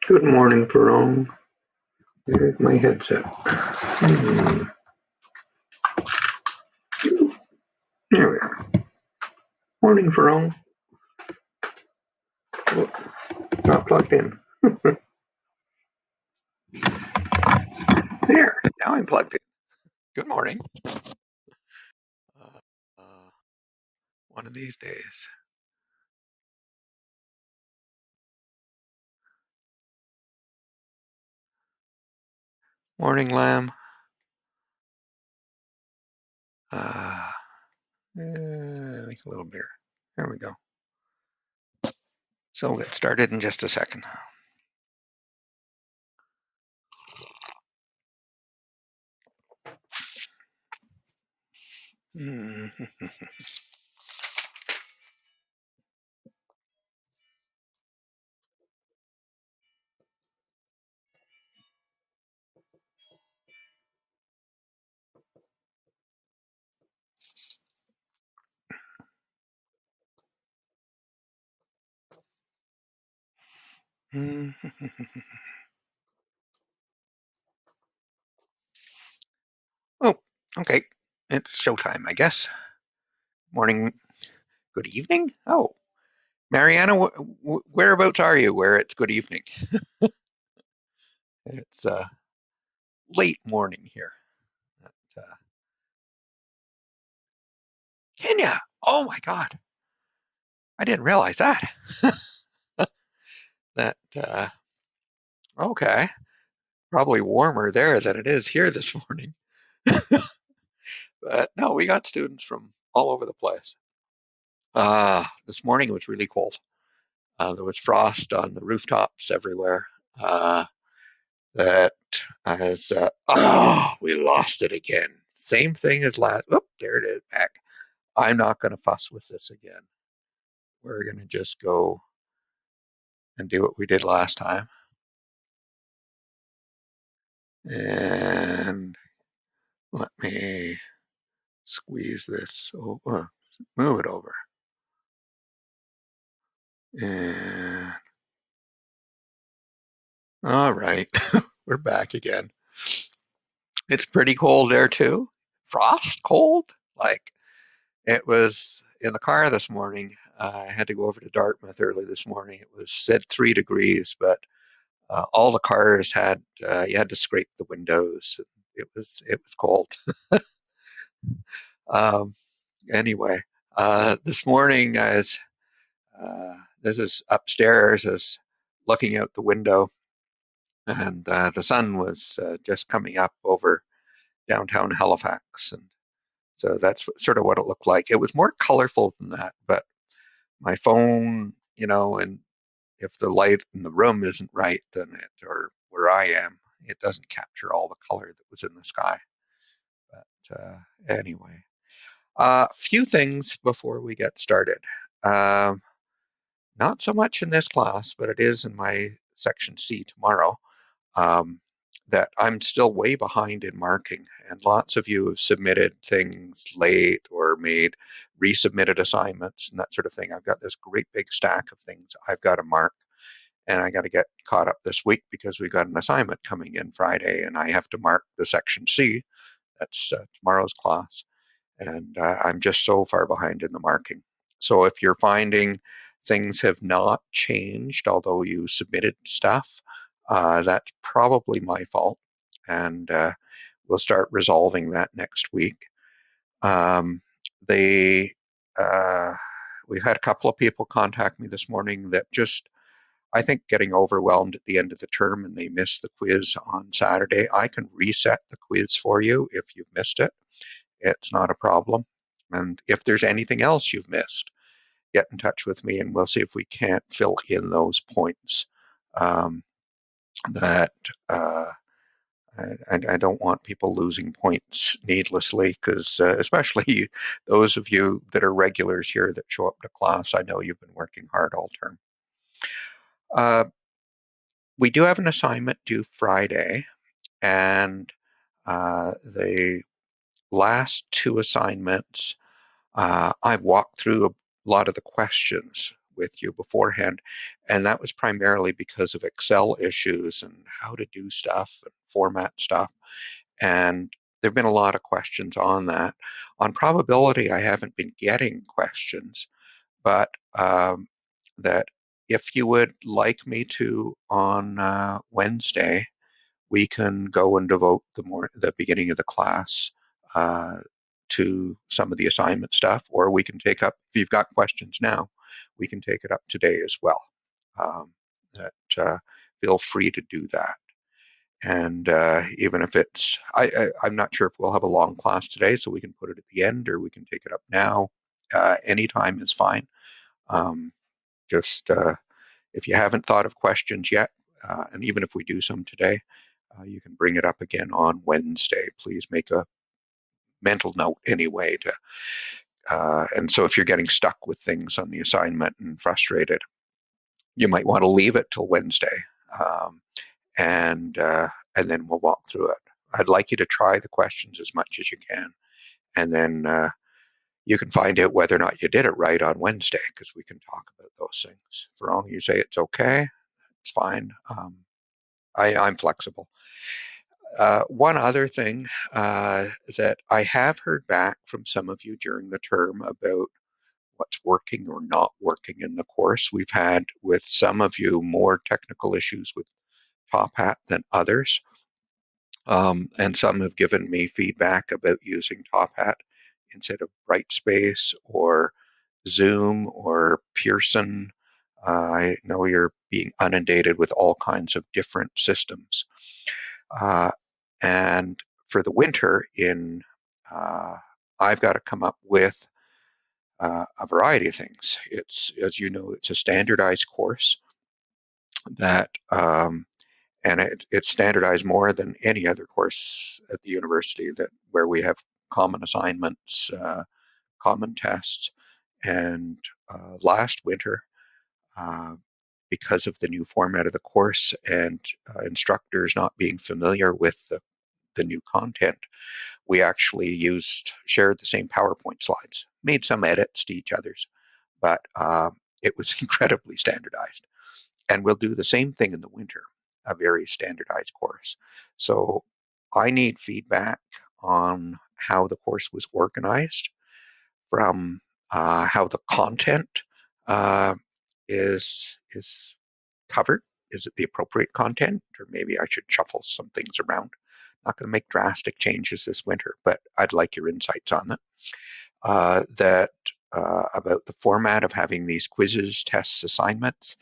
Good morning, Perone. There's my headset. There we are. Morning, Perone. Oh, not plugged in. There. Now I'm plugged in. Good morning. Uh, uh, One of these days. Morning, Lamb. Uh, make a little beer. There we go. So we'll get started in just a second. Oh, okay. It's showtime, I guess. Morning. Good evening. Oh, Mariana, whereabouts are you? Where it's good evening? It's late morning here. At, Kenya. Oh my God, I didn't realize that. That okay, probably warmer there than it is here this morning. But no, we got students from all over the place. This morning it was really cold. There was frost on the rooftops everywhere. That as oh, we lost it again. Same thing as last. Oh, there it is back. I'm not going to fuss with this again. We're going to just go and do what we did last time. And let me squeeze this over, move it over. And all right, we're back again. It's pretty cold there too. Frost cold? Like it was in the car this morning. I had to go over to Dartmouth early this morning. It was said 3 degrees, but all the cars had you had to scrape the windows. It was cold. Um, anyway, this morning as this is upstairs, is looking out the window, and the sun was just coming up over downtown Halifax, and so that's sort of what it looked like. It was more colorful than that, but my phone, and if the light in the room isn't right, then or where I am, it doesn't capture all the color that was in the sky. But anyway, a few things before we get started. Um, Not so much in this class, but it is in my section C tomorrow. Um, that I'm still way behind in marking, and lots of you have submitted things late or made resubmitted assignments and that sort of thing. I've got this great big stack of things I've got to mark, and I got to get caught up this week because we've got an assignment coming in Friday, and I have to mark the section C. That's tomorrow's class, and I'm just so far behind in the marking. So if you're finding things have not changed, although you submitted stuff, that's probably my fault, and we'll start resolving that next week. They, we've had a couple of people contact me this morning that just, I think, getting overwhelmed at the end of the term and they missed the quiz on Saturday. I can reset the quiz for you if you've missed it. It's not a problem. And if there's anything else you've missed, get in touch with me and we'll see if we can't fill in those points. Um, that I don't want people losing points needlessly, because especially those of you that are regulars here that show up to class, I know you've been working hard all term. We do have an assignment due Friday, and the last two assignments, I've walked through a lot of the questions with you beforehand, and that was primarily because of Excel issues and how to do stuff and format stuff. And there have been a lot of questions on that. On probability, I haven't been getting questions, but that if you would like me to on Wednesday, we can go and devote the beginning of the class uh, to some of the assignment stuff, or we can take up, if you've got questions now, we can take it up today as well. Um, that Feel free to do that. And even if I'm not sure if we'll have a long class today, so we can put it at the end, or we can take it up now. Anytime is fine. Um, just if you haven't thought of questions yet, and even if we do some today, you can bring it up again on Wednesday. Please make a mental note anyway. And so if you're getting stuck with things on the assignment and frustrated, you might want to leave it till Wednesday, um, and uh, and then we'll walk through it. I'd like you to try the questions as much as you can, and then you can find out whether or not you did it right on Wednesday, because we can talk about those things. For all you say it's okay, it's fine. I'm flexible. One other thing that I have heard back from some of you during the term about what's working or not working in the course. We've had with some of you more technical issues with Top Hat than others. And some have given me feedback about using Top Hat instead of Brightspace or Zoom or Pearson. I know you're being inundated with all kinds of different systems. Uh, and for the winter, uh, I've got to come up with a variety of things. It's, as you know, it's a standardized course that, and it's standardized more than any other course at the university that where we have common assignments, common tests, and last winter. Uh, because of the new format of the course and instructors not being familiar with the new content, we actually shared the same PowerPoint slides, made some edits to each other's, but it was incredibly standardized. And we'll do the same thing in the winter, a very standardized course. So I need feedback on how the course was organized, from how the content uh, is covered. Is it the appropriate content, or maybe I should shuffle some things around? Not going to make drastic changes this winter, but I'd like your insights on it. That About the format of having these quizzes, tests, assignments.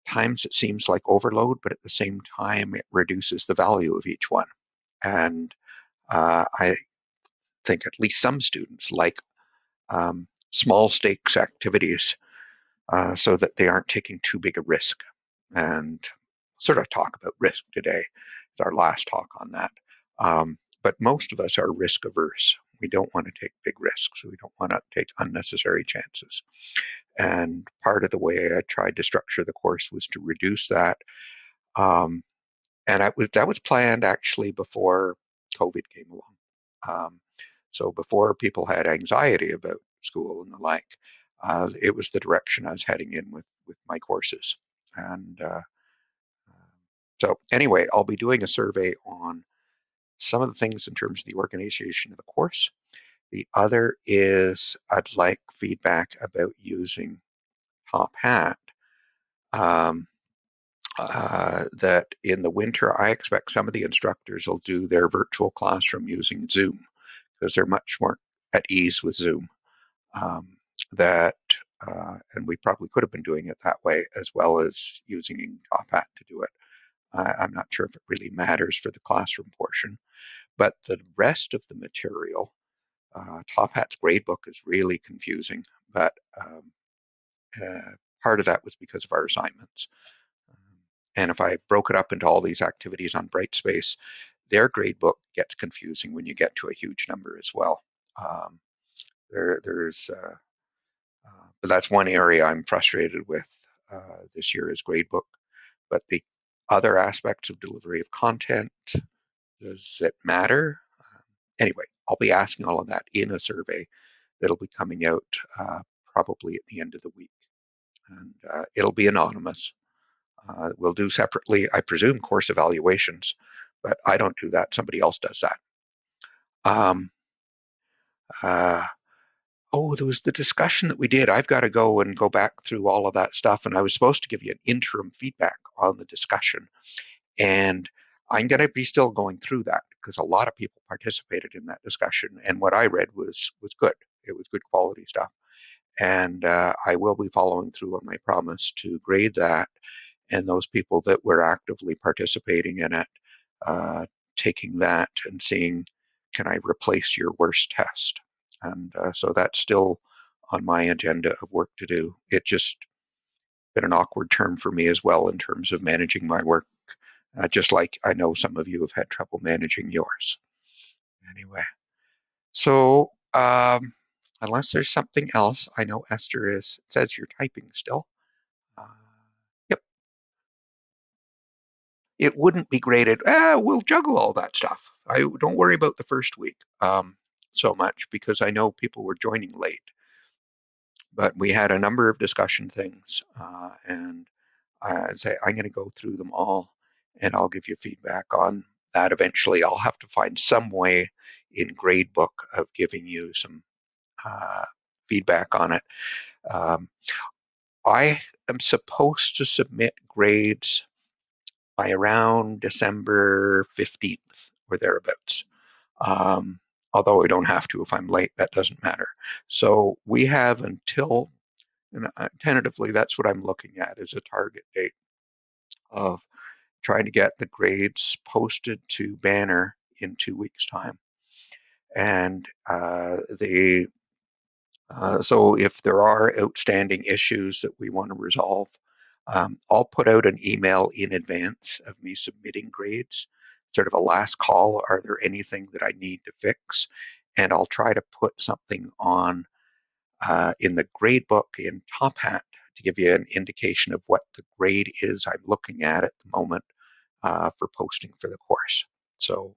Times it seems like overload, but at the same time, it reduces the value of each one. And I think at least some students like small stakes activities so that they aren't taking too big a risk. And sort of talk about risk today. It's our last talk on that. But most of us are risk averse. We don't want to take big risks. We don't want to take unnecessary chances. And part of the way I tried to structure the course was to reduce that. Um, and that was planned actually before COVID came along. Um, so before people had anxiety about school and the like, it was the direction I was heading in with my courses. And so anyway, I'll be doing a survey on some of the things in terms of the organization of the course. The other is I'd like feedback about using Top Hat. Um, that in the winter, I expect some of the instructors will do their virtual classroom using Zoom because they're much more at ease with Zoom. Um, that and we probably could have been doing it that way as well as using Top Hat to do it. I'm not sure if it really matters for the classroom portion, but the rest of the material, Top Hat's gradebook is really confusing, but uh, part of that was because of our assignments. And if I broke it up into all these activities on Brightspace, their gradebook gets confusing when you get to a huge number as well. Um, there's, but that's one area I'm frustrated with this year is gradebook. But the other aspects of delivery of content, does it matter? Anyway, I'll be asking all of that in a survey that'll be coming out probably at the end of the week. it'll be anonymous. We'll do separately, I presume, course evaluations, but I don't do that. Somebody else does that. Um, uh, oh, there was the discussion that we did. I've got to go back through all of that stuff, and I was supposed to give you an interim feedback on the discussion, and I'm going to be still going through that because a lot of people participated in that discussion, and what I read was good. It was good quality stuff, and I will be following through on my promise to grade that, and those people that were actively participating in it, uh, taking that and seeing, can I replace your worst test? And so that's still on my agenda of work to do. It just been an awkward term for me as well in terms of managing my work, just like I know some of you have had trouble managing yours. Anyway, so unless there's something else, I know Esther says you're typing still. Uh, yep, it wouldn't be graded. We'll juggle all that stuff. I don't worry about the first week so much because I know people were joining late. But we had a number of discussion things, and I'm going to go through them all, and I'll give you feedback on that eventually. I'll have to find some way in gradebook of giving you some uh, feedback on it. Um, I am supposed to submit grades by around December 15th or thereabouts. Um, Although I don't have to if I'm late, that doesn't matter. So we have until, and tentatively, that's what I'm looking at as a target date of trying to get the grades posted to Banner in 2 weeks' time. And so if there are outstanding issues that we want to resolve, I'll put out an email in advance of me submitting grades, sort of a last call. Are there anything that I need to fix? And I'll try to put something on in the grade book in Top Hat to give you an indication of what the grade is I'm looking at the moment for posting for the course. So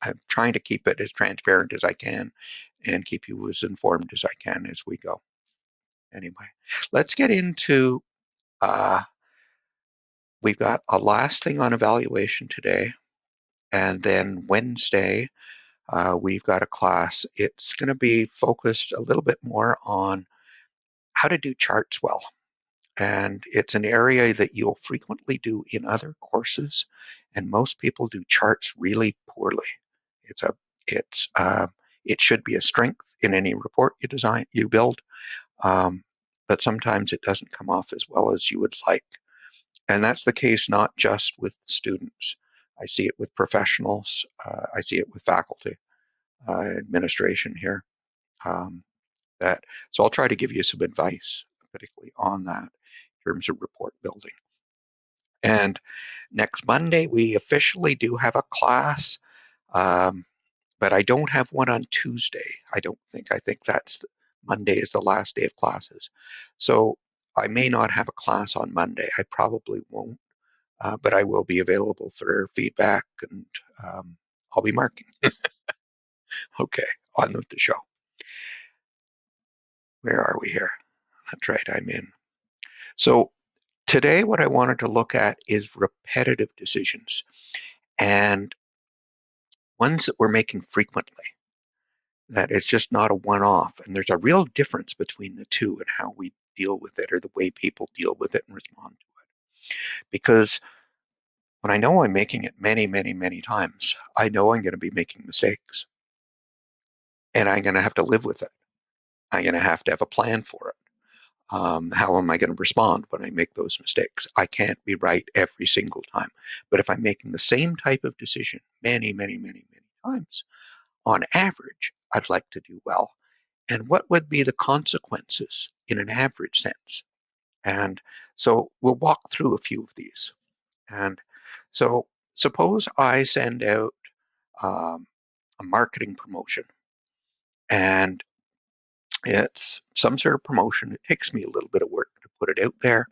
I'm trying to keep it as transparent as I can and keep you as informed as I can as we go. Anyway, let's get into, we've got a last thing on evaluation today, and then Wednesday, we've got a class. It's going to be focused a little bit more on how to do charts well. And it's an area that you'll frequently do in other courses, and most people do charts really poorly. It's a, it's, it should be a strength in any report you build, um, but sometimes it doesn't come off as well as you would like. And that's the case not just with students. I see it with professionals. I see it with faculty, administration here. Um, that so I'll try to give you some advice, particularly on that in terms of report building. And next Monday we officially do have a class, um, but I don't have one on Tuesday. I don't think. I think Monday is the last day of classes, so I may not have a class on Monday. I probably won't. But I will be available for feedback, and I'll be marking. Okay, on with the show. Where are we here? That's right, I'm in. So today what I wanted to look at is repetitive decisions, and ones that we're making frequently, that it's just not a one-off. And there's a real difference between the two and how we deal with it, or the way people deal with it and respond to it. Because when I know I'm making it many, many, many times, I know I'm going to be making mistakes, and I'm going to have to live with it. I'm going to have a plan for it. How am I going to respond when I make those mistakes? I can't be right every single time. But if I'm making the same type of decision many, many, many, many times, on average, I'd like to do well. And what would be the consequences in an average sense? And so we'll walk through a few of these. And so suppose I send out um, a marketing promotion, and it's some sort of promotion. It takes me a little bit of work to put it out there,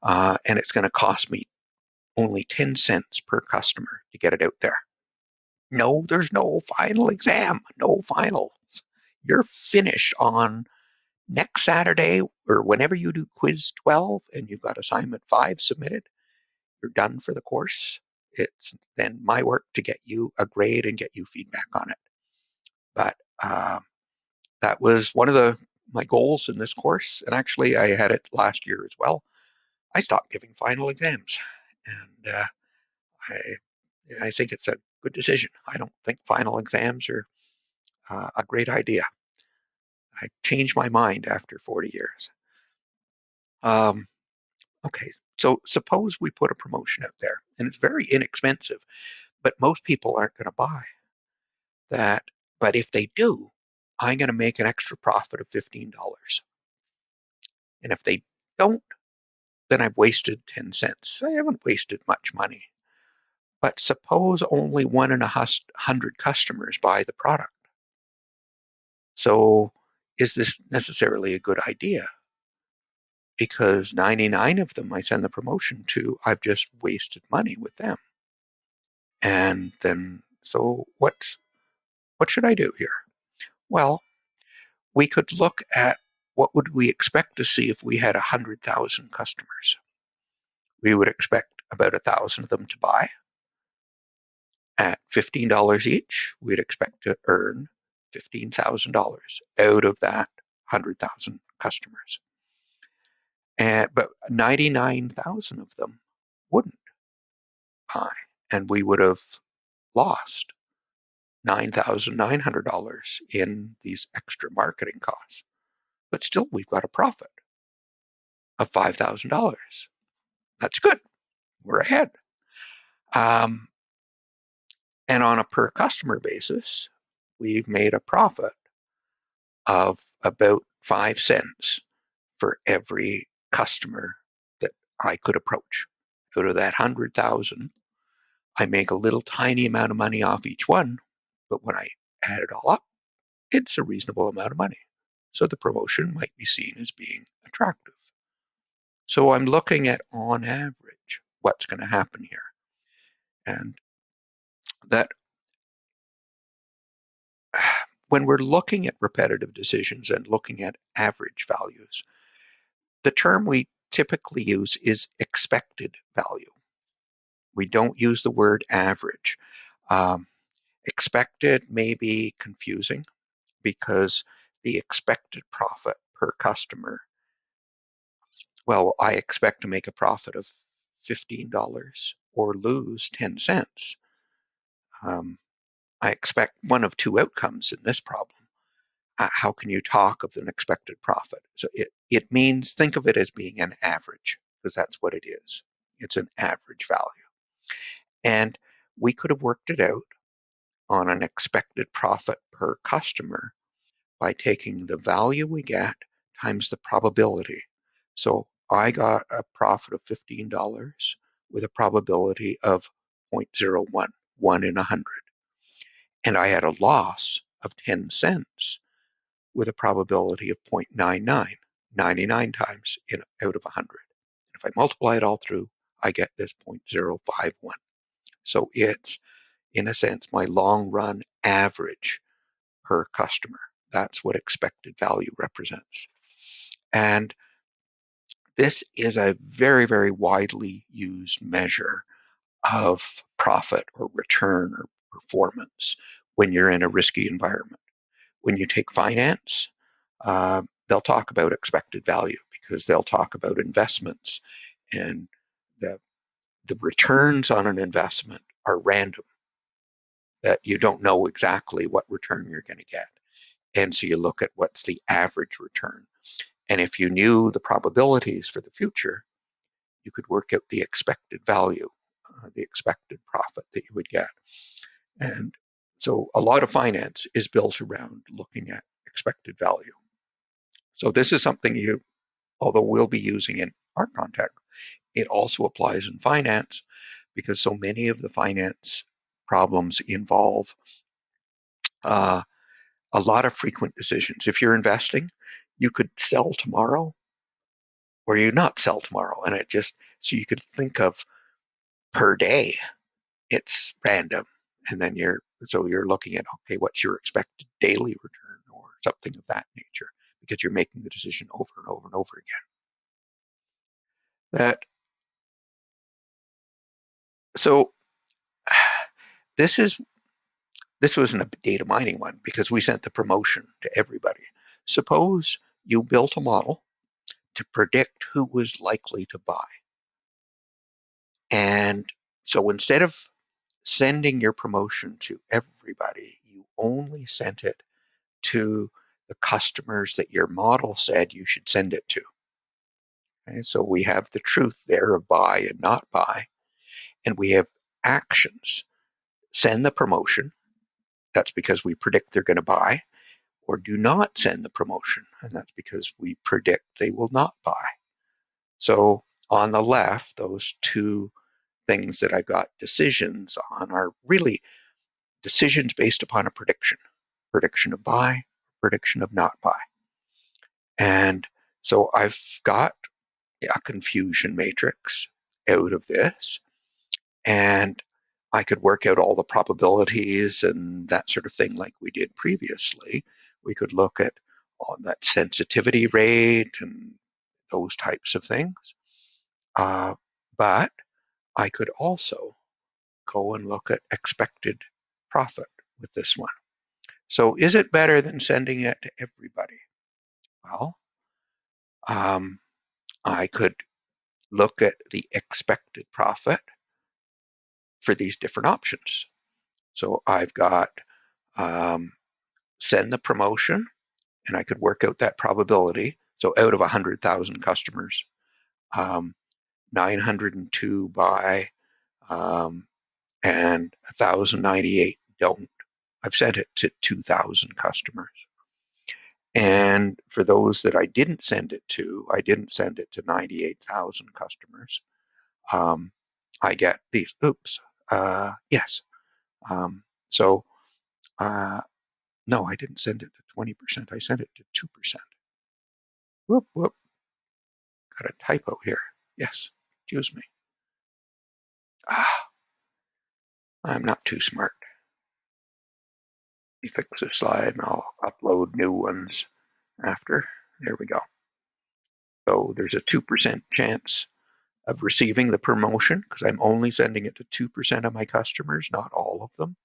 and it's going to cost me only 10 cents per customer to get it out there. No, there's no final exam, no final. You're finished on next Saturday or whenever you do quiz 12 and you've got assignment 5 submitted, you're done for the course. It's then my work to get you a grade and get you feedback on it. But that was one of my goals in this course. And actually, I had it last year as well. I stopped giving final exams. And I think it's a good decision. I don't think final exams are a great idea. I changed my mind after 40 years. Um, okay, so suppose we put a promotion out there, and it's very inexpensive, but most people aren't going to buy that. But if they do, I'm going to make an extra profit of $15. And if they don't, then I've wasted 10 cents. I haven't wasted much money. But suppose only 1 in 100 customers buy the product. So is this necessarily a good idea? Because 99 of them I send the promotion to, I've just wasted money with them. And then, so what should I do here? Well, we could look at what would we expect to see if we had 100,000 customers. We would expect about 1,000 of them to buy. At $15 each, we'd expect to earn $15,000 out of that 100,000 customers. But 99,000 of them wouldn't buy, and we would have lost $9,900 in these extra marketing costs. But still, we've got a profit of $5,000. That's good. We're ahead. Um, and on a per customer basis, we've made a profit of about 5 cents for every customer that I could approach. Out of that 100,000, I make a little tiny amount of money off each one, but when I add it all up, it's a reasonable amount of money. So the promotion might be seen as being attractive. So I'm looking at, on average, what's going to happen here. And that when we're looking at repetitive decisions and looking at average values, the term we typically use is expected value. We don't use the word average. Um, Expected may be confusing because the expected profit per customer, well, I expect to make a profit of $15 or lose 10 cents. Um, I expect one of two outcomes in this problem. How can you talk of an expected profit? So it means, think of it as being an average, because that's what it is. It's an average value. And we could have worked it out on an expected profit per customer by taking the value we get times the probability. So I got a profit of $15 with a probability of 0.01, 1 in 100. And I had a loss of 10 cents with a probability of 0.99, 99 times out of 100. If I multiply it all through, I get this 0.051. So it's, in a sense, my long run average per customer. That's what expected value represents. And this is a very, very widely used measure of profit or return or performance when you're in a risky environment. When you take finance, they'll talk about expected value because they'll talk about investments, and the, the returns on an investment are random, that you don't know exactly what return you're going to get. And so you look at what's the average return. And if you knew the probabilities for the future, you could work out the expected value, the expected profit that you would get. And so a lot of finance is built around looking at expected value. So this is something you, although we'll be using in our context, it also applies in finance because so many of the finance problems involve uh, a lot of frequent decisions. If you're investing, you could sell tomorrow or you not sell tomorrow. And it just, so you could think of per day, it's random. And then you're looking at, okay, what's your expected daily return or something of that nature? because you're making the decision over and over and over again. So this was a data mining one because we sent the promotion to everybody. Suppose you built a model to predict who was likely to buy. And so instead of sending your promotion to everybody, you only sent it to the customers that your model said you should send it to. Okay, so we have the truth there of buy and not buy, and we have actions. Send the promotion, that's because we predict they're going to buy, or do not send the promotion, and that's because we predict they will not buy. So on the left, those two things that I got decisions on are really decisions based upon a prediction of buy, prediction of not buy. And so I've got a confusion matrix out of this, and I could work out all the probabilities and that sort of thing like we did previously. We could look at all that sensitivity rate and those types of things. But I could also go and look at expected profit with this one. So is it better than sending it to everybody? Well, I could look at the expected profit for these different options. So I've got send the promotion, and I could work out that probability. So out of 100,000 customers, 902 buy, and 1,098 don't. I've sent it to 2,000 customers. And for those that I didn't send it to 98,000 customers. I get these. Oops. Yes. So, no, I didn't send it to 20%. I sent it to 2%. Whoop, whoop. Got a typo here. Yes. Excuse me. I'm not too smart. Let me fix this slide and I'll upload new ones after. There we go. So there's a 2% chance of receiving the promotion because I'm only sending it to 2% of my customers, not all of them.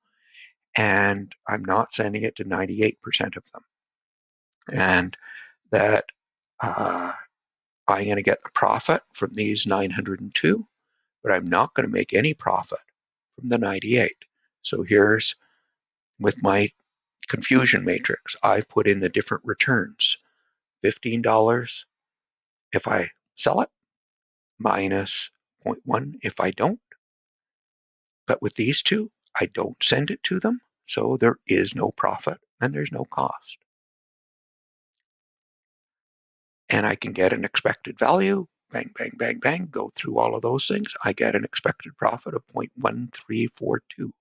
And I'm not sending it to 98% of them. And that I'm going to get the profit from these 902, but I'm not going to make any profit from the 98. So here's with my confusion matrix, I put in the different returns. $15 if I sell it, minus 0.1 if I don't. But with these two, I don't send it to them, so there is no profit and there's no cost. And I can get an expected value, bang, bang, bang, bang, go through all of those things. I get an expected profit of 0.1342.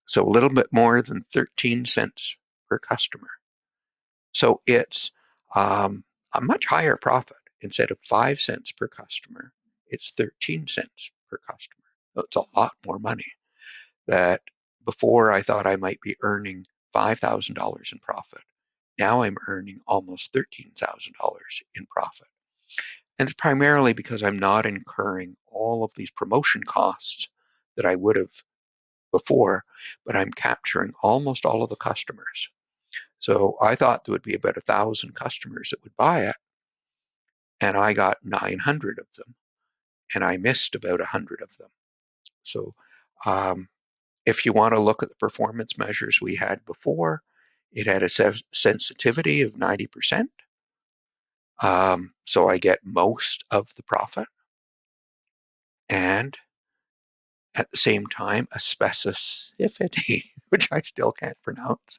So a little bit more than 13 cents per customer. So it's a much higher profit. Instead of 5 cents per customer, it's 13 cents per customer. So it's a lot more money. That before I thought I might be earning $5,000 in profit. Now I'm earning almost $13,000 in profit. And it's primarily because I'm not incurring all of these promotion costs that I would have before, but I'm capturing almost all of the customers. So I thought there would be about 1,000 customers that would buy it, and I got 900 of them, and I missed about 100 of them. So if you want to look at the performance measures we had before, it had a sensitivity of 90%. So I get most of the profit. And at the same time, a specificity, which I still can't pronounce,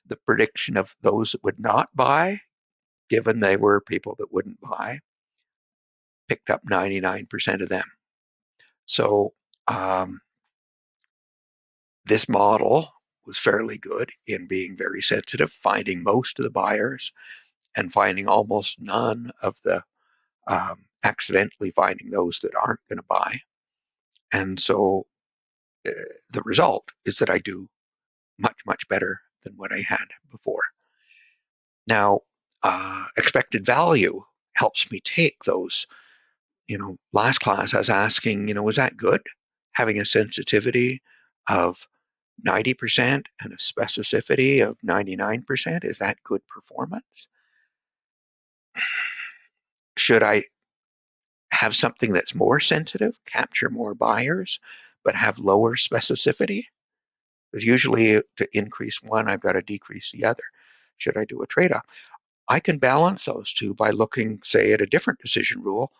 the prediction of those that would not buy, given they were people that wouldn't buy, picked up 99% of them. So this model was fairly good in being very sensitive, finding most of the buyers and finding almost none of the accidentally finding those that aren't going to buy. And so the result is that I do much, much better than what I had before. Now, expected value helps me take those. Last class I was asking, was that good? Having a sensitivity of 90% and a specificity of 99%, is that good performance? Should I have something that's more sensitive, capture more buyers, but have lower specificity? Because usually to increase one, I've got to decrease the other. Should I do a trade-off? I can balance those two by looking, say, at a different decision rule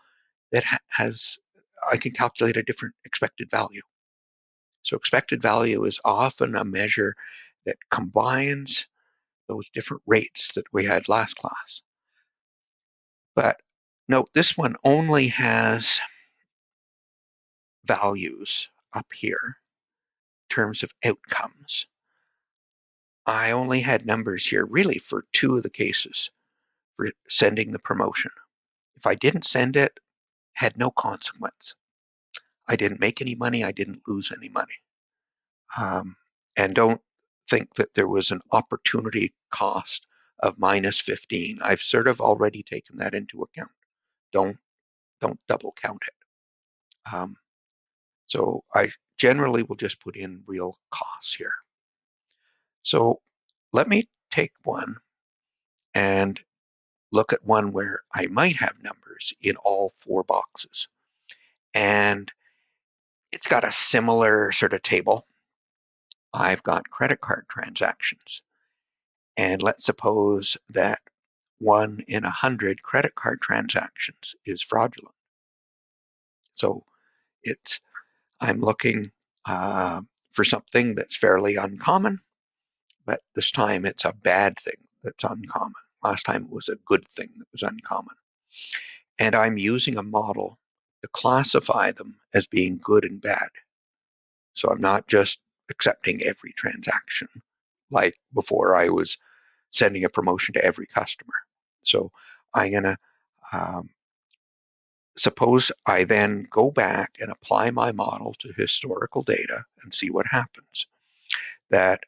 that I can calculate a different expected value. So expected value is often a measure that combines those different rates that we had last class. But note, this one only has values up here in terms of outcomes. I only had numbers here really for 2 of the cases for sending the promotion. If I didn't send it, had no consequence. I didn't make any money. I didn't lose any money. And don't think that there was an opportunity cost of minus 15. I've sort of already taken that into account. Don't double count it. So I generally will just put in real costs here. So let me take one and look at one where I might have numbers in all 4 boxes. And it's got a similar sort of table. I've got credit card transactions. And let's suppose that 1 in 100 credit card transactions is fraudulent. So I'm looking for something that's fairly uncommon, but this time it's a bad thing that's uncommon. Last time it was a good thing that was uncommon. And I'm using a model to classify them as being good and bad. So I'm not just accepting every transaction like before I was sending a promotion to every customer. So I'm going to suppose I then go back and apply my model to historical data and see what happens. That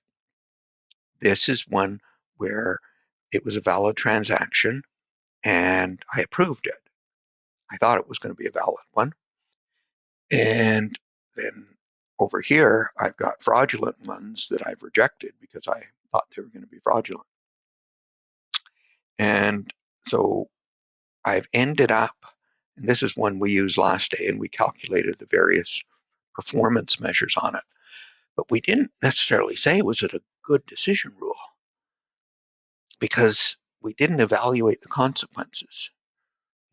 this is one where it was a valid transaction and I approved it. I thought it was going to be a valid one. And then over here, I've got fraudulent ones that I've rejected because I thought they were going to be fraudulent. And so I've ended up, and this is one we used last day, and we calculated the various performance measures on it. But we didn't necessarily say was it a good decision rule because we didn't evaluate the consequences.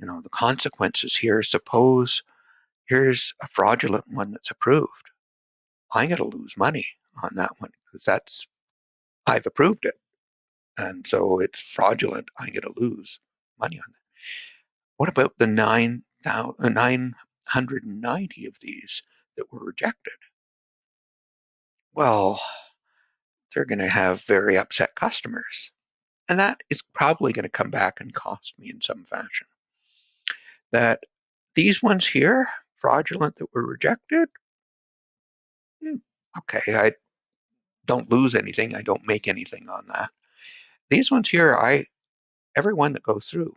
The consequences here, suppose here's a fraudulent one that's approved. I'm going to lose money on that one because I've approved it. And so it's fraudulent. I'm going to lose money on that. What about the 990 of these that were rejected? Well, they're going to have very upset customers. And that is probably going to come back and cost me in some fashion. That these ones here, fraudulent that were rejected, okay, I don't lose anything. I don't make anything on that. These ones here, every one that goes through,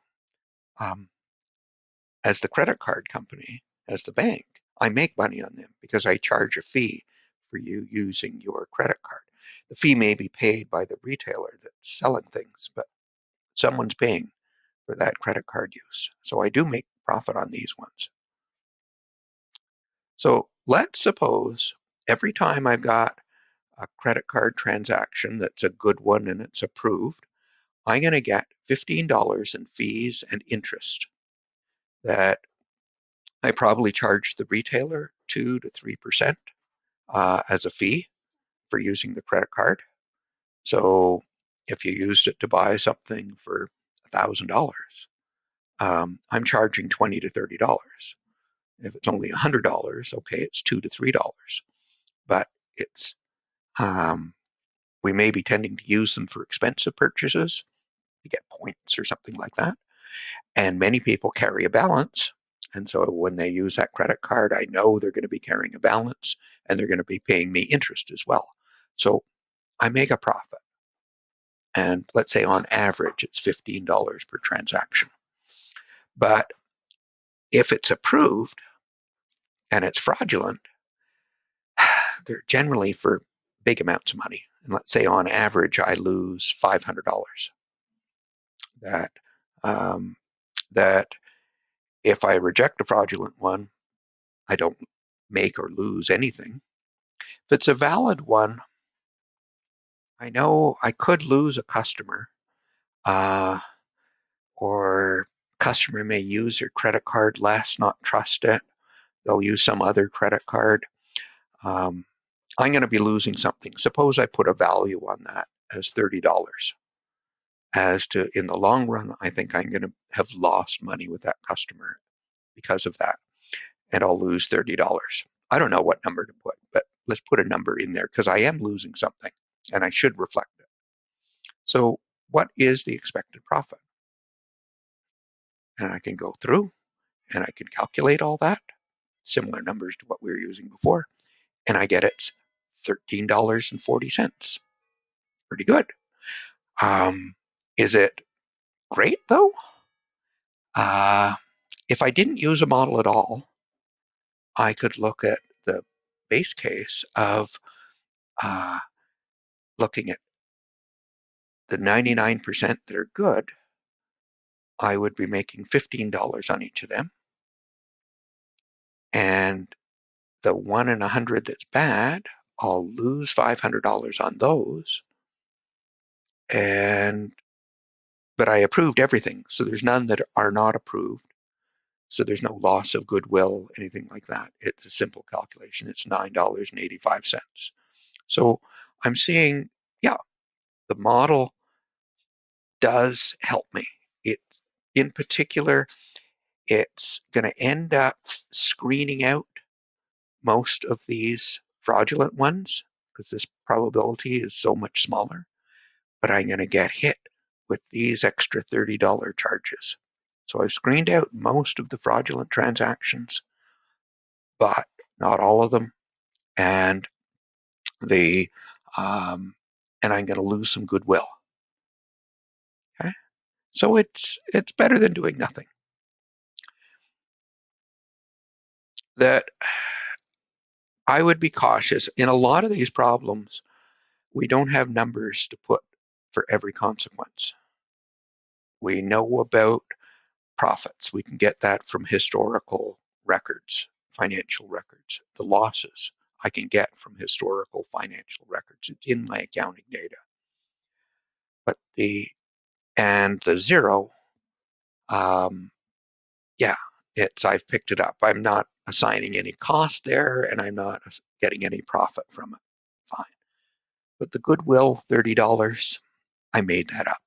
as the credit card company, as the bank, I make money on them because I charge a fee for you using your credit card. The fee may be paid by the retailer that's selling things, but someone's paying for that credit card use. So I do make profit on these ones. So let's suppose every time I've got a credit card transaction that's a good one and it's approved, I'm going to get $15 in fees and interest that I probably charge the retailer 2 to 3% as a fee for using the credit card. So if you used it to buy something for $1,000, I'm charging $20 to $30. If it's only $100, okay, it's $2 to $3. But it's we may be tending to use them for expensive purchases to get points or something like that. And many people carry a balance. And so when they use that credit card, I know they're going to be carrying a balance and they're going to be paying me interest as well. So I make a profit. And let's say on average it's $15 per transaction. But if it's approved and it's fraudulent, they're generally for big amounts of money. And let's say on average I lose $500. That um, that if I reject a fraudulent one, I don't make or lose anything. If it's a valid one, I know I could lose a customer, uh, or customer may use their credit card less, not trust it. They'll use some other credit card. Um, I'm going to be losing something. Suppose I put a value on that as $30. As to in the long run, I think I'm going to have lost money with that customer because of that, and I'll lose $30. I don't know what number to put, but let's put a number in there because I am losing something and I should reflect it. So, what is the expected profit? And I can go through and I can calculate all that, similar numbers to what we were using before, and I get it's $13.40. Pretty good. Is it great though? Uh, if I didn't use a model at all, I could look at the base case of uh, looking at the 99% that are good. I would be making $15 on each of them. And the 1 in 100 that's bad, I'll lose $500 on those. And but I approved everything, so there's none that are not approved. So there's no loss of goodwill, anything like that. It's a simple calculation. It's $9.85. So I'm seeing, yeah, the model does help me. It, in particular, it's going to end up screening out most of these fraudulent ones because this probability is so much smaller. But I'm going to get hit with these extra $30 charges. So I've screened out most of the fraudulent transactions, but not all of them. And the and I'm going to lose some goodwill. Okay, so it's better than doing nothing. That I would be cautious in a lot of these problems. We don't have numbers to put for every consequence. We know about profits. We can get that from historical records, financial records. The losses I can get from historical financial records. It's in my accounting data. But the zero, um, yeah, I've picked it up. I'm not assigning any cost there, and I'm not getting any profit from it. Fine. But the goodwill, $30, I made that up.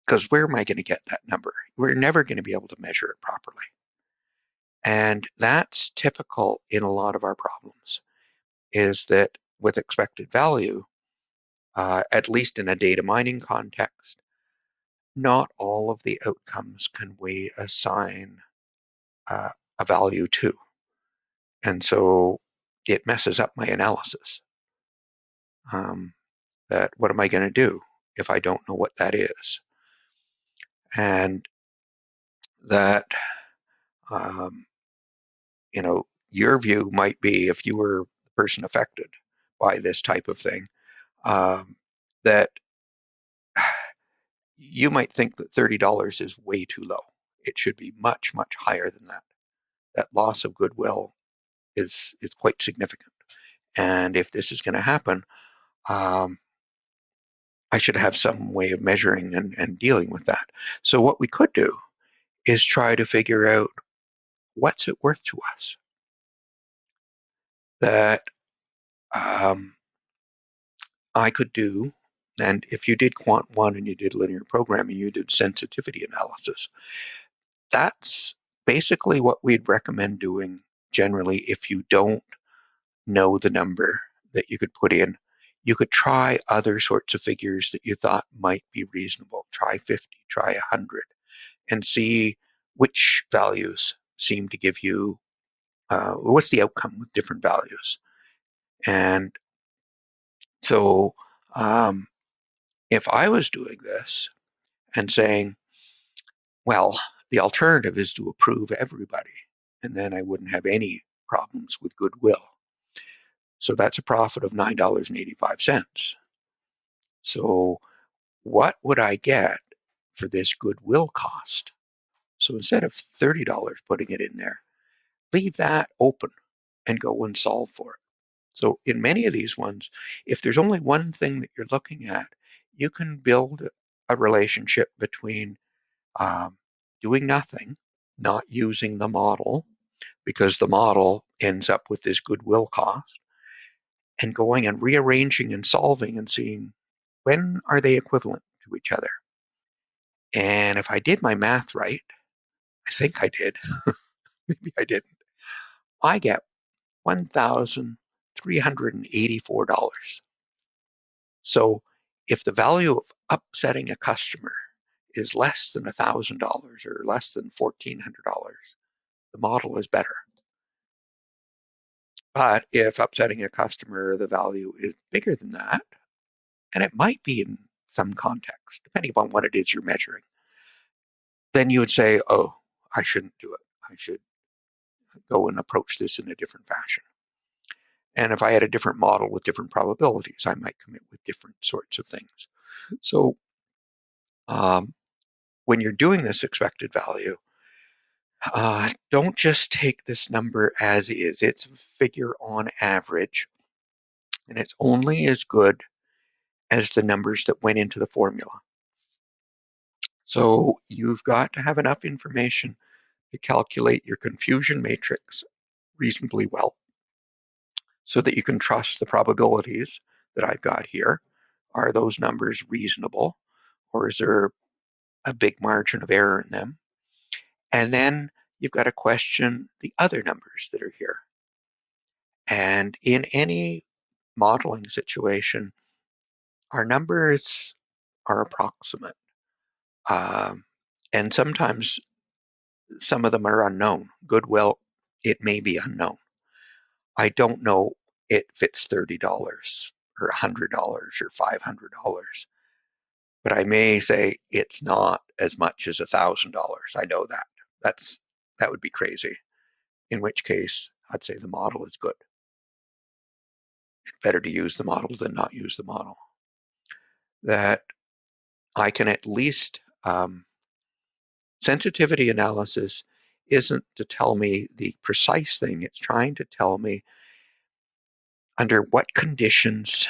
Because where am I going to get that number? We're never going to be able to measure it properly. And that's typical in a lot of our problems, is that with expected value, at least in a data mining context, not all of the outcomes can we assign a value to. And so it messes up my analysis. That what am I going to do if I don't know what that is? And that, um, your view might be if you were the person affected by this type of thing, that you might think that $30 is way too low. It should be much, much higher than that. That loss of goodwill is quite significant. And if this is going to happen, um, I should have some way of measuring and dealing with that. So what we could do is try to figure out what's it worth to us. That um, I could do, and if you did quant one and you did linear programming, you did sensitivity analysis. That's basically what we'd recommend doing generally if you don't know the number that you could put in. You could try other sorts of figures that you thought might be reasonable. Try 50, try 100, and see which values seem to give you, what's the outcome with different values. And so, um, If I was doing this and saying, well, the alternative is to approve everybody, and then I wouldn't have any problems with goodwill. So that's a profit of $9.85. So what would I get for this goodwill cost? So instead of $30 putting it in there, leave that open and go and solve for it. So in many of these ones, if there's only one thing that you're looking at, you can build a relationship between doing nothing, not using the model, because the model ends up with this goodwill cost, and going and rearranging and solving and seeing when are they equivalent to each other. And if I did my math right, I think I did, maybe I didn't, I get $1,384. So if the value of upsetting a customer is less than $1,000 or less than $1,400, the model is better. But if upsetting a customer, the value is bigger than that, and it might be in some context, depending upon what it is you're measuring, then you would say, oh, I shouldn't do it. I should go and approach this in a different fashion. And if I had a different model with different probabilities, I might come in with different sorts of things. So um, when you're doing this expected value, don't just take this number as is. It's a figure on average, and it's only as good as the numbers that went into the formula. So you've got to have enough information to calculate your confusion matrix reasonably well so that you can trust the probabilities that I've got here. Are those numbers reasonable, or is there a big margin of error in them? And then you've got to question the other numbers that are here. And in any modeling situation, our numbers are approximate. Um, and sometimes some of them are unknown. Goodwill, it may be unknown. I don't know if it's $30 or $100 or $500, but I may say it's not as much as $1,000. I know that. That would be crazy. In which case, I'd say the model is good. It's better to use the model than not use the model. That I can at least sensitivity analysis isn't to tell me the precise thing. It's trying to tell me under what conditions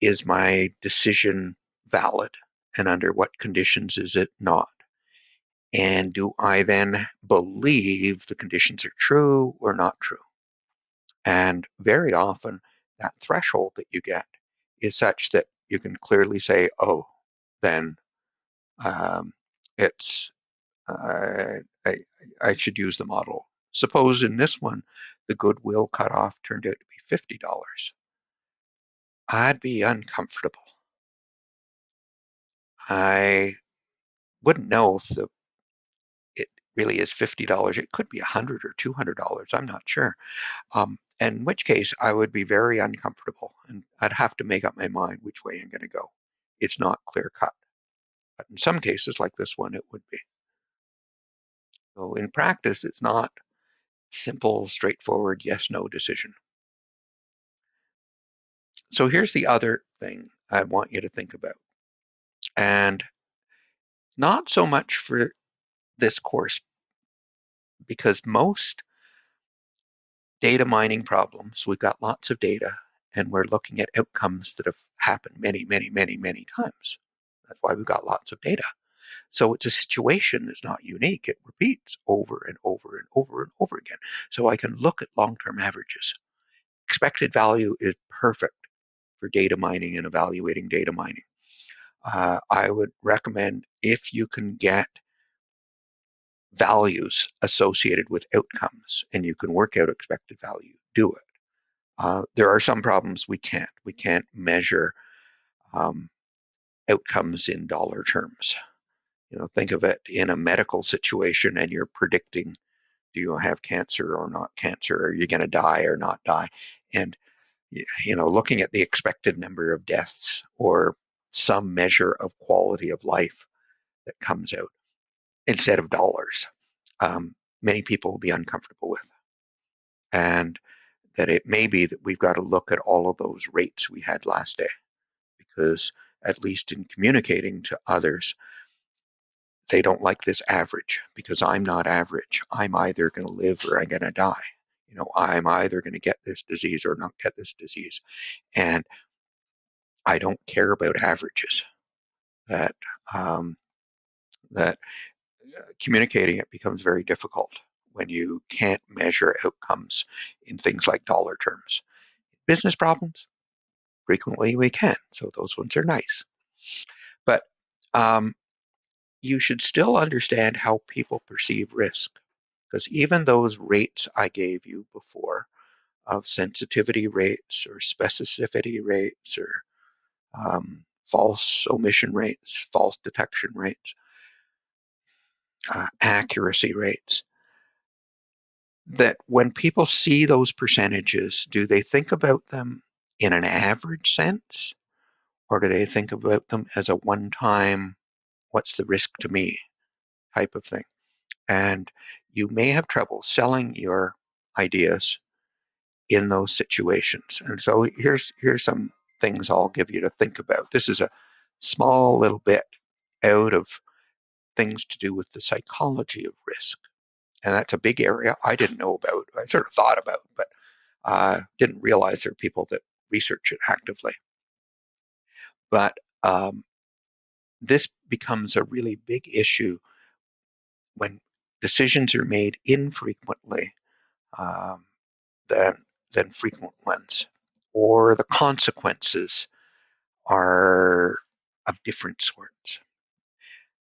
is my decision valid and under what conditions is it not? And do I then believe the conditions are true or not true? And very often that threshold that you get is such that you can clearly say, oh, then it's I should use the model. Suppose in this one, the goodwill cutoff turned out to be $50. I'd be uncomfortable. I wouldn't know if it really is $50. It could be $100 or $200. I'm not sure. In which case, I would be very uncomfortable, and I'd have to make up my mind which way I'm going to go. It's not clear cut, but in some cases, like this one, it would be. So in practice, it's not simple, straightforward yes/no decision. So here's the other thing I want you to think about, and not so much for this course, because most data mining problems, we've got lots of data, and we're looking at outcomes that have happened many, many, many, many times. That's why we've got lots of data. So it's a situation that's not unique. It repeats over and over and over and over again. So I can look at long-term averages. Expected value is perfect for data mining and evaluating data mining. I would recommend if you can get values associated with outcomes and you can work out expected value, do it. There are some problems we can't. We can't measure outcomes in dollar terms. Think of it in a medical situation and you're predicting, do you have cancer or not cancer? Are you going to die or not die? And looking at the expected number of deaths or some measure of quality of life that comes out instead of dollars, many people will be uncomfortable with. And that it may be that we've got to look at all of those rates we had last day, because at least in communicating to others, they don't like this average, because I'm not average. I'm either going to live or I'm going to die. I'm either going to get this disease or not get this disease. And I don't care about averages. That um, that communicating it becomes very difficult when you can't measure outcomes in things like dollar terms. Business problems, frequently we can, so those ones are nice. But um, you should still understand how people perceive risk, because even those rates I gave you before of sensitivity rates or specificity rates or false omission rates, false detection rates, accuracy rates, that when people see those percentages, do they think about them in an average sense, or do they think about them as a one-time, what's the risk to me type of thing? And you may have trouble selling your ideas in those situations. And so here's some things I'll give you to think about. This is a small little bit out of things to do with the psychology of risk. And that's a big area I didn't know about. I sort of thought about, but didn't realize there are people that research it actively. But this becomes a really big issue when decisions are made infrequently um, than frequent ones, or the consequences are of different sorts.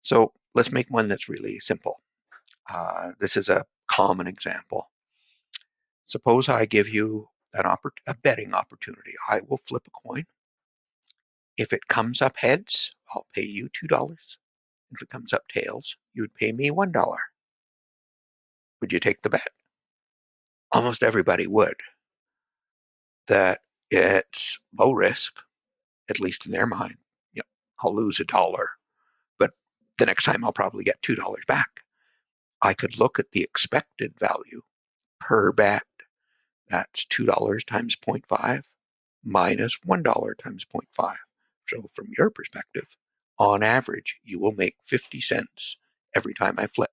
So let's make one that's really simple. This is a common example. Suppose I give you a betting opportunity. I will flip a coin. If it comes up heads, I'll pay you $2. If it comes up tails, you would pay me $1. Would you take the bet? Almost everybody would. That it's low risk, at least in their mind. You know, I'll lose $1, but the next time I'll probably get $2 back. I could look at the expected value per bet. That's $2 times 0.5 minus $1 times 0.5. So from your perspective, on average, you will make 50 cents every time I flip.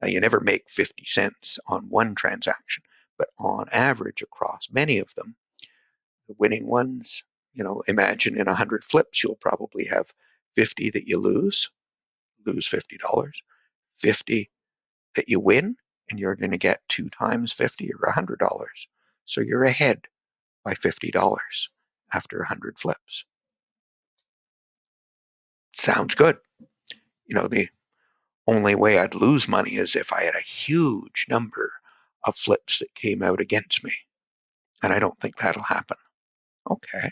Now, you never make 50 cents on one transaction, but on average, across many of them, the winning ones, imagine in 100 flips, you'll probably have 50 that you lose $50, 50 that you win, and you're going to get 2 times 50 or $100. So you're ahead by $50 after 100 flips. Sounds good. The only way I'd lose money is if I had a huge number of flips that came out against me. And I don't think that'll happen. Okay,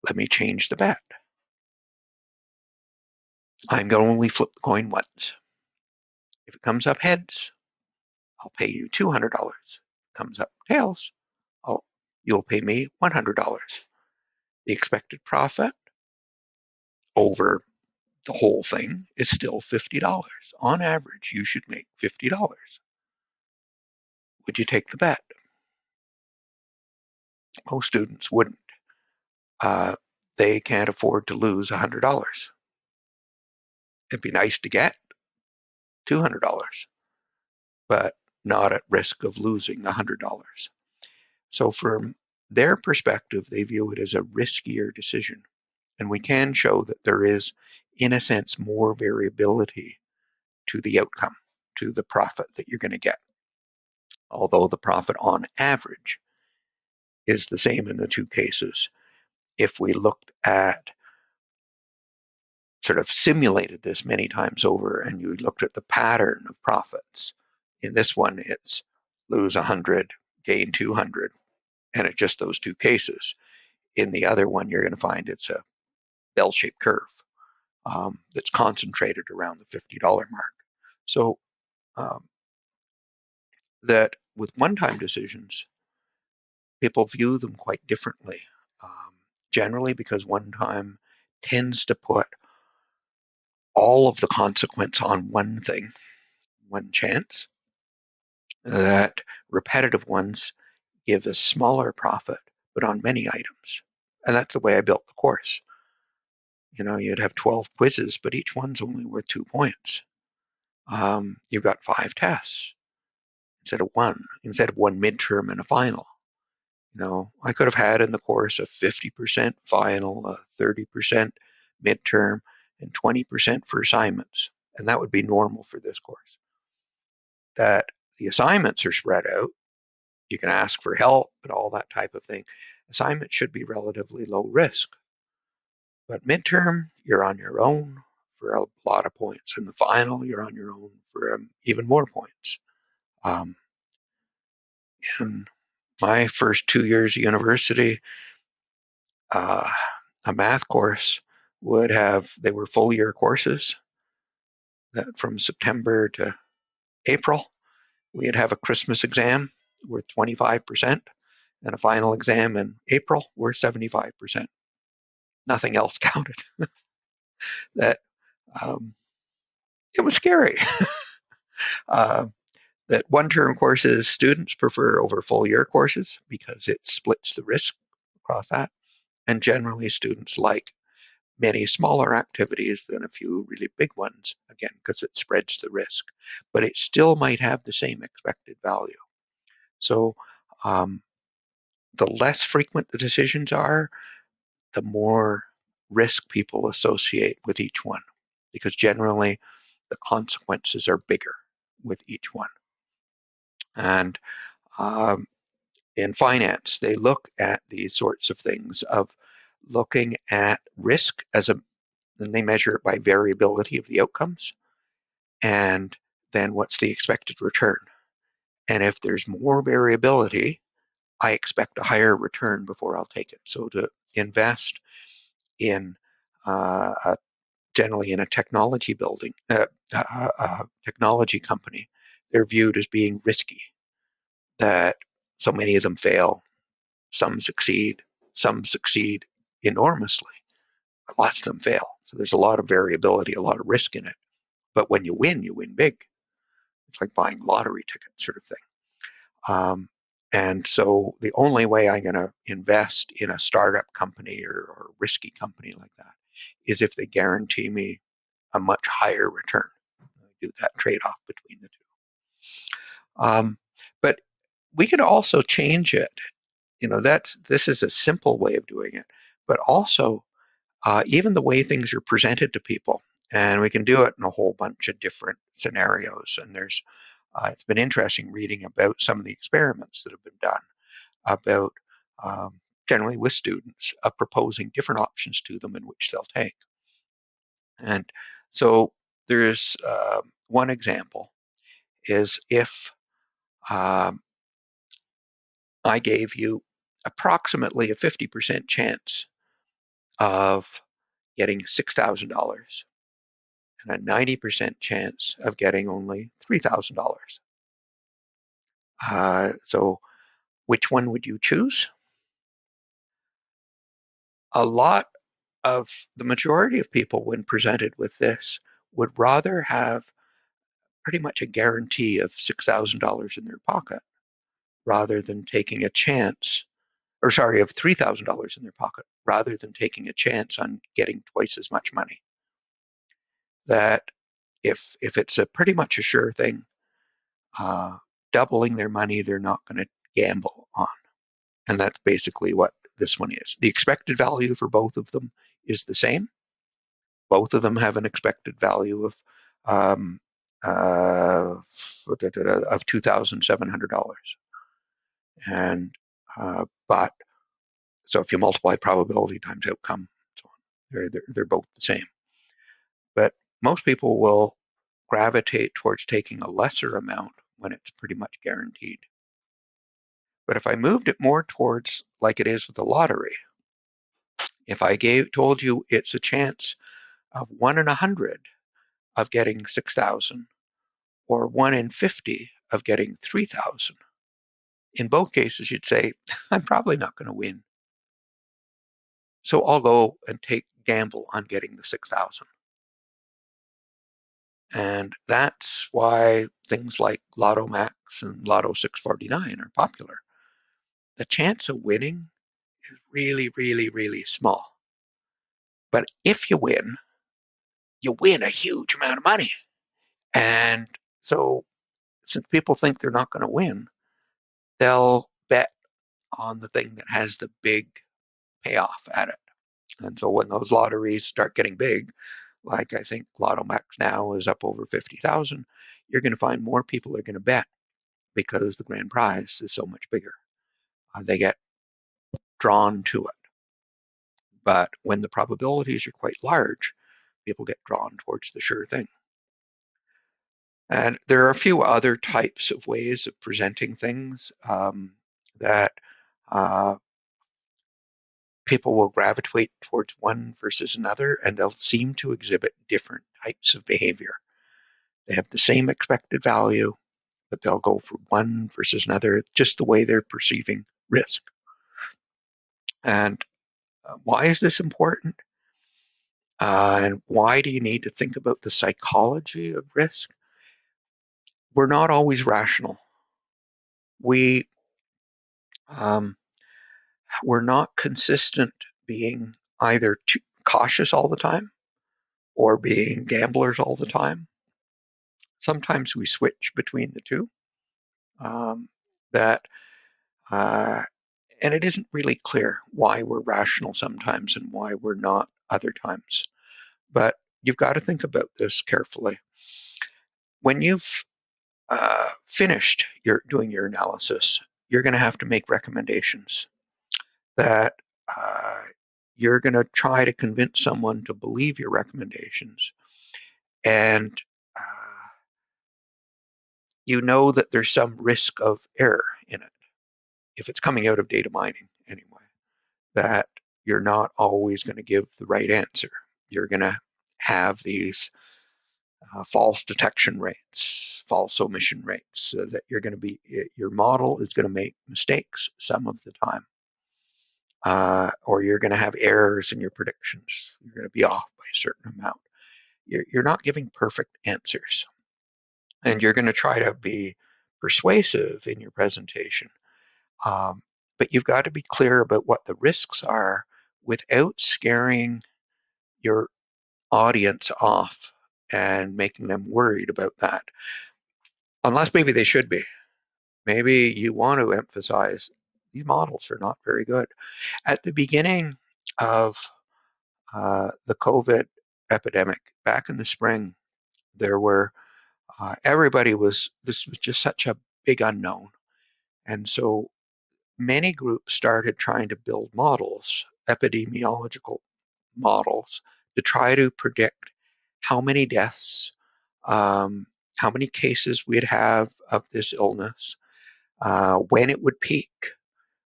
let me change the bet. I'm going to only flip the coin once. If it comes up heads, I'll pay you $200. If it comes up tails, you'll pay me $100. The expected profit over the whole thing is still $50. On average, you should make $50. Would you take the bet? Most students wouldn't. Uh, they can't afford to lose $100. It'd be nice to get $200, but not at risk of losing $100. So from their perspective, they view it as a riskier decision. And we can show that there is, in a sense, more variability to the outcome, to the profit that you're going to get. Although the profit on average is the same in the two cases. If we looked at sort of simulated this many times over and you looked at the pattern of profits, in this one it's lose 100, gain 200, and it's just those two cases. In the other one, you're going to find it's a bell-shaped curve that's concentrated around the $50 mark. So um, that with one-time decisions, people view them quite differently. Generally, because one-time tends to put all of the consequence on one thing, one chance, that repetitive ones give a smaller profit, but on many items. And that's the way I built the course. You'd have 12 quizzes, but each one's only worth 2 points. You've got 5 tests instead of one midterm and a final. I could have had in the course a 50% final, a 30% midterm, and 20% for assignments. And that would be normal for this course. That the assignments are spread out. You can ask for help and all that type of thing. Assignments should be relatively low risk. But midterm, you're on your own for a lot of points. In the final, you're on your own for even more points. In my first 2 years of university, a math course they were full year courses that from September to April. We'd have a Christmas exam worth 25% and a final exam in April worth 75%. Nothing else counted. That it was scary. uh, that one-term courses students prefer over full-year courses because it splits the risk across that. And generally, students like many smaller activities than a few really big ones, again, because it spreads the risk. But it still might have the same expected value. So the less frequent the decisions are, the more risk people associate with each one, because generally the consequences are bigger with each one. And in finance, they look at these sorts of things of looking at risk and they measure it by variability of the outcomes, and then what's the expected return. And if there's more variability, I expect a higher return before I'll take it. So to invest in generally in a technology technology company, they're viewed as being risky. That so many of them fail, some succeed enormously, but lots of them fail. So there's a lot of variability, a lot of risk in it. But when you win big. It's like buying lottery tickets, sort of thing. And so the only way I'm going to invest in a startup company or a risky company like that is if they guarantee me a much higher return. I do that trade-off between the two. But we could also change it. This is a simple way of doing it, but also even the way things are presented to people. And we can do it in a whole bunch of different scenarios. And it's been interesting reading about some of the experiments that have been done about generally with students of proposing different options to them in which they'll take. And so there's one example is if I gave you approximately a 50% chance of getting $6,000 and a 90% chance of getting only $3,000. So which one would you choose? A lot of the majority of people, when presented with this, would rather have pretty much a guarantee of $6,000 in their pocket rather than taking a chance, or sorry, of $3,000 in their pocket rather than taking a chance on getting twice as much money. That if it's a pretty much a sure thing, doubling their money, they're not going to gamble on. And that's basically what this one is. The expected value for both of them is the same. Both of them have an expected value of $2,700. And but so if you multiply probability times outcome, so on, they're both the same. But most people will gravitate towards taking a lesser amount when it's pretty much guaranteed. But if I moved it more towards like it is with the lottery, if I told you it's a chance of 1 in 100 of getting 6,000 or 1 in 50 of getting 3,000, in both cases you'd say, I'm probably not going to win. So I'll go and gamble on getting the 6,000. And that's why things like Lotto Max and Lotto 649 are popular. The chance of winning is really, really, really small. But if you win a huge amount of money. And so since people think they're not going to win, they'll bet on the thing that has the big payoff at it. And so when those lotteries start getting big, like I think Lotto Max now is up over 50,000, you're going to find more people are going to bet because the grand prize is so much bigger. They get drawn to it. But when the probabilities are quite large, people get drawn towards the sure thing. And there are a few other types of ways of presenting things that uh, people will gravitate towards one versus another, and they'll seem to exhibit different types of behavior. They have the same expected value, but they'll go for one versus another, just the way they're perceiving risk. And why is this important? And why do you need to think about the psychology of risk? We're not always rational. We um, we're not consistent being either too cautious all the time or being gamblers all the time. Sometimes we switch between the two. Um, that uh, and it isn't really clear why we're rational sometimes and why we're not other times. But you've got to think about this carefully. When you've finished doing your analysis, you're going to have to make recommendations that uh, you're going to try to convince someone to believe your recommendations. And you know that there's some risk of error in it, if it's coming out of data mining anyway, that you're not always going to give the right answer. You're going to have these false detection rates, false omission rates, so that your model is going to make mistakes some of the time. Or you're going to have errors in your predictions. You're going to be off by a certain amount. You're not giving perfect answers. And you're going to try to be persuasive in your presentation. But you've got to be clear about what the risks are without scaring your audience off and making them worried about that. Unless maybe they should be. Maybe you want to emphasize these models are not very good. At the beginning of the COVID epidemic, back in the spring, there were this was just such a big unknown. And so many groups started trying to build models, epidemiological models, to try to predict how many deaths, um, how many cases we'd have of this illness, when it would peak,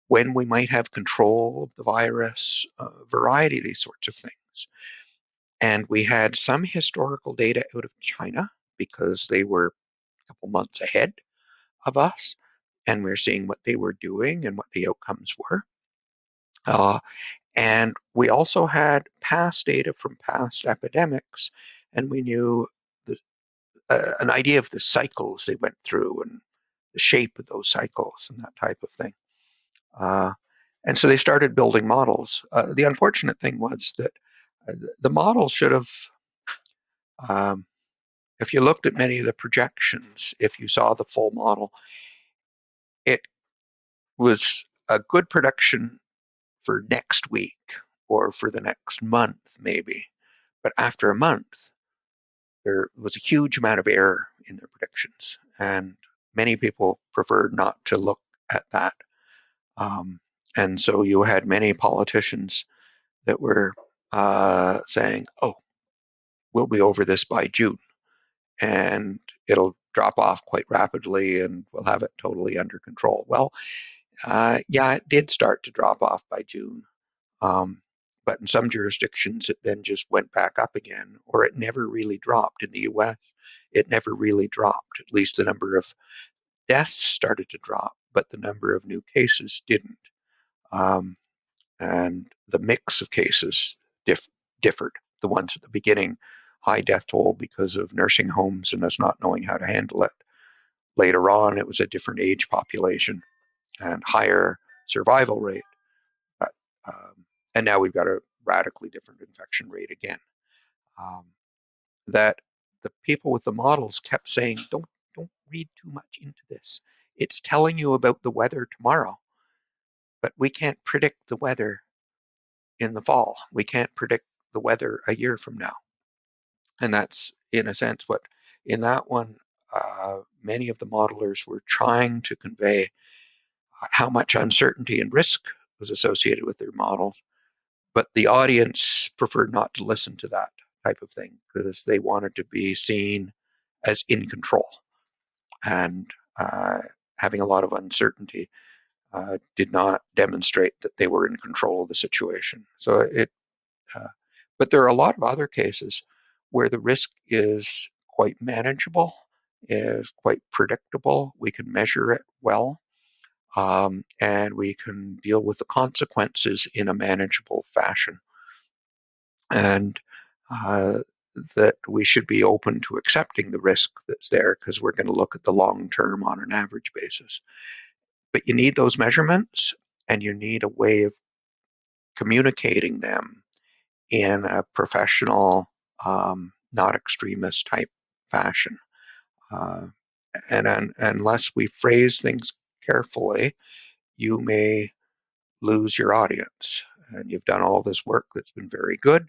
when we might have control of the virus, a variety of these sorts of things. And we had some historical data out of China because they were a couple months ahead of us, and we we're seeing what they were doing and what the outcomes were. And we also had past data from past epidemics, and we knew the, an idea of the cycles they went through and the shape of those cycles and that type of thing. And so they started building models. The unfortunate thing was that the model should have, um, if you looked at many of the projections, if you saw the full model, it was a good prediction for next week or for the next month, maybe. But after a month, there was a huge amount of error in their predictions. And many people preferred not to look at that. Um, and so you had many politicians that were saying, oh, we'll be over this by June. And it'll drop off quite rapidly and we'll have it totally under control. Well, yeah, it did start to drop off by June. Um, but in some jurisdictions, it then just went back up again, or it never really dropped. In the US, it never really dropped. At least the number of deaths started to drop, but the number of new cases didn't. And the mix of cases differed. The ones at the beginning, high death toll because of nursing homes and us not knowing how to handle it. Later on, it was a different age population and higher survival rate. But, and now we've got a radically different infection rate again. Um, that the people with the models kept saying, don't read too much into this. It's telling you about the weather tomorrow, but we can't predict the weather in the fall. We can't predict the weather a year from now. And that's, in a sense, what in that one, many of the modelers were trying to convey how much uncertainty and risk was associated with their models. But the audience preferred not to listen to that type of thing because they wanted to be seen as in control. And having a lot of uncertainty did not demonstrate that they were in control of the situation. So but there are a lot of other cases where the risk is quite manageable, is quite predictable. We can measure it well, and we can deal with the consequences in a manageable fashion. And uh, that we should be open to accepting the risk that's there because we're going to look at the long term on an average basis. But you need those measurements and you need a way of communicating them in a professional, not extremist type fashion. Uh, and unless we phrase things carefully, you may lose your audience. And you've done all this work that's been very good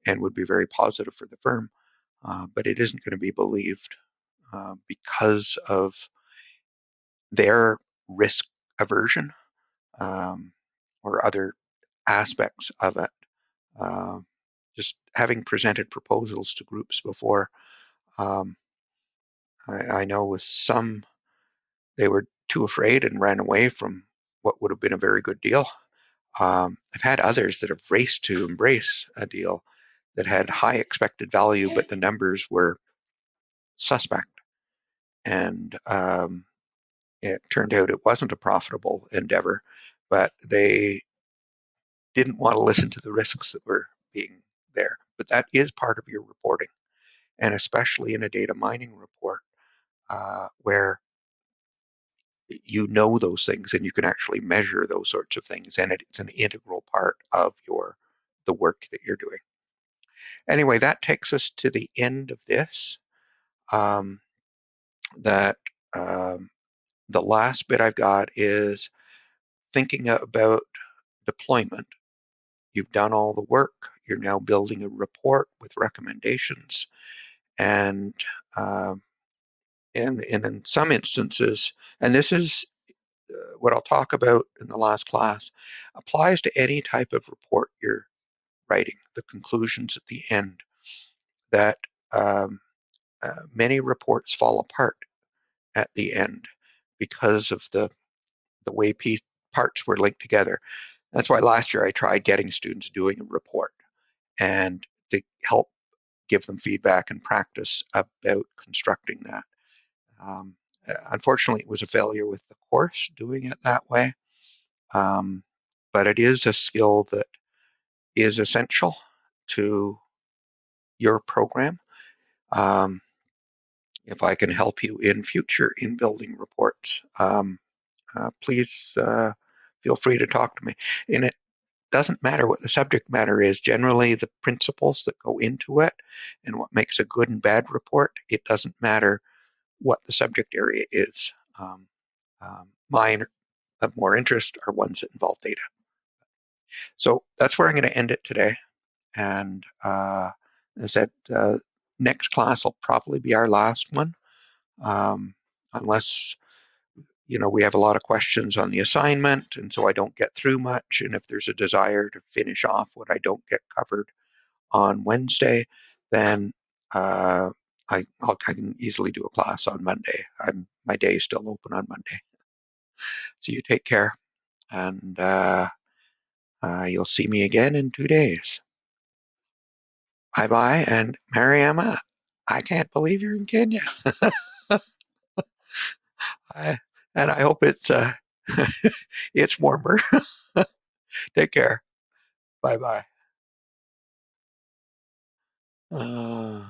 and would be very positive for the firm, but it isn't going to be believed because of their risk aversion um, or other aspects of it. Uh, just having presented proposals to groups before, um, I know with some, they were too afraid and ran away from what would have been a very good deal. I've had others that have raced to embrace a deal that had high expected value, but the numbers were suspect. And it turned out it wasn't a profitable endeavor, but they didn't want to listen to the risks that were being there. But that is part of your reporting, and especially in a data mining report where you know those things and you can actually measure those sorts of things, and it's an integral part of the work that you're doing. Anyway, that takes us to the end of this. Um, that the last bit I've got is thinking about deployment. You've done all the work. You're now building a report with recommendations, and um, in some instances, and this is what I'll talk about in the last class, applies to any type of report you're writing. The conclusions at the end that many reports fall apart at the end because of the way parts were linked together. That's why last year I tried getting students doing a report and to help give them feedback and practice about constructing that. Um, Unfortunately, it was a failure with the course doing it that way, but it is a skill that is essential to your program. Um, if I can help you in future in building reports, please feel free to talk to me. And it doesn't matter what the subject matter is. Generally, the principles that go into it and what makes a good and bad report, it doesn't matter what the subject area is. Mine of more interest are ones that involve data. So that's where I'm going to end it today. And as I said, next class will probably be our last one, unless we have a lot of questions on the assignment, and so I don't get through much. And if there's a desire to finish off what I don't get covered on Wednesday, then I can easily do a class on Monday. My day is still open on Monday. So you take care, and you'll see me again in 2 days. Bye bye, and Mariama, I can't believe you're in Kenya. I, and I hope it's warmer. Take care. Bye bye. Uh,